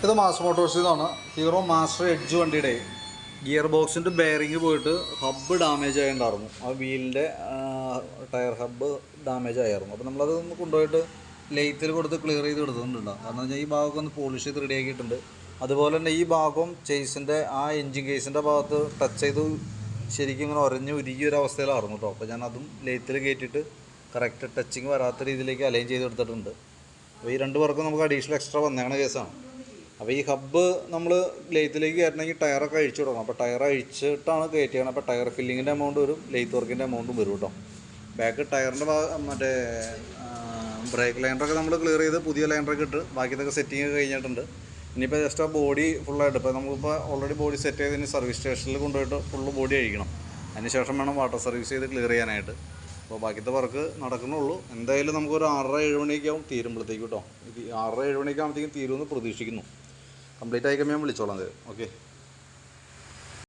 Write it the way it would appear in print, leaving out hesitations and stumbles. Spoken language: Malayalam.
ഇത് മാസ് മോട്ടോഴ്സിൽ നിന്നാണ്. ഹീറോ മാസ്റ്റർ എഡ്ജ് വണ്ടിയുടെ ഗിയർ ബോക്സിൻ്റെ ബെയറിങ് പോയിട്ട് ഹബ്ബ് ഡാമേജ് ആയിട്ടുണ്ടായിരുന്നു. ആ വീലിൻ്റെ ടയർ ഹബ്ബ് ഡാമേജ് ആയിരുന്നു. അപ്പോൾ നമ്മളത് ഒന്ന് കൊണ്ടുപോയിട്ട് ലെയ്ത്തിൽ കൊടുത്ത് ക്ലിയർ ചെയ്ത് എടുത്തിട്ടുണ്ട്. കാരണം വെച്ചാൽ ഈ ഭാഗമൊക്കെ ഒന്ന് പോളിഷ് ചെയ്ത് റെഡിയാക്കിയിട്ടുണ്ട്. അതുപോലെ തന്നെ ഈ ഭാഗം ചേസിൻ്റെ ആ എൻജിൻ കേസിൻ്റെ ഭാഗത്ത് ടച്ച് ചെയ്ത് ശരിക്കും ഇങ്ങനെ ഉരഞ്ഞ് ഉരുകിയൊരവസ്ഥയിലായിരുന്നു കേട്ടോ. അപ്പോൾ ഞാൻ അതും ലെയ്ത്തിൽ കയറ്റിയിട്ട് കറക്റ്റ് ടച്ചിങ് വരാത്ത രീതിയിലേക്ക് അലൈൻ ചെയ്തെടുത്തിട്ടുണ്ട്. അപ്പോൾ ഈ രണ്ട് പേർക്കും നമുക്ക് അഡീഷണൽ എക്സ്ട്രാ വന്നേക്കണ കേസാണ്. അപ്പോൾ ഈ ഹബ്ബ് നമ്മൾ ലെയ്ത്തിലേക്ക് കയറ്റണമെങ്കിൽ ടയറൊക്കെ അഴിച്ചു കൊടുക്കണം. അപ്പോൾ ടയർ അഴിച്ചിട്ടാണ് കയറ്റിയാണ്. അപ്പോൾ ടയർ ഫില്ലിങ്ങിൻ്റെ എമൗണ്ട് വരും, ലെയ്ത്ത് വർക്കിൻ്റെ എമൗണ്ടും വരും കേട്ടോ. ബാക്ക് ടയറിൻ്റെ മറ്റേ ബ്രേക്ക് ലൈനറൊക്കെ നമ്മൾ ക്ലിയർ ചെയ്ത് പുതിയ ലൈനറൊക്കെ ഇട്ട് ബാക്കിയതൊക്കെ സെറ്റിങ് കഴിഞ്ഞിട്ടുണ്ട്. ഇനിയിപ്പോൾ ജസ്റ്റ് ആ ബോഡി ഫുള്ളായിട്ട് ഇപ്പോൾ നമുക്കിപ്പോൾ ഓൾറെഡി ബോഡി സെറ്റ് ചെയ്തതിന് സർവീസ് സ്റ്റേഷനിൽ കൊണ്ടുപോയിട്ട് ഫുള്ള് ബോഡി അഴിക്കണം. അതിന് ശേഷം വേണം വാട്ടർ സർവീസ് ചെയ്ത് ക്ലിയർ ചെയ്യാനായിട്ട്. അപ്പോൾ ബാക്കിയത്തെ വർക്ക് നടക്കുന്നുള്ളൂ. എന്തായാലും നമുക്കൊരു 6:30-7 മണിയൊക്കെ ആവും തീരുമ്പോഴത്തേക്കും കേട്ടോ. 6:30-7 മണിയൊക്കെ ആകുമ്പോഴത്തേക്കും തീരുമെന്ന് പ്രതീക്ഷിക്കുന്നു. കംപ്ലീറ്റ് ആയിക്കഴിയുമ്പോൾ ഞാൻ വിളിച്ചോളാം. ഓക്കെ.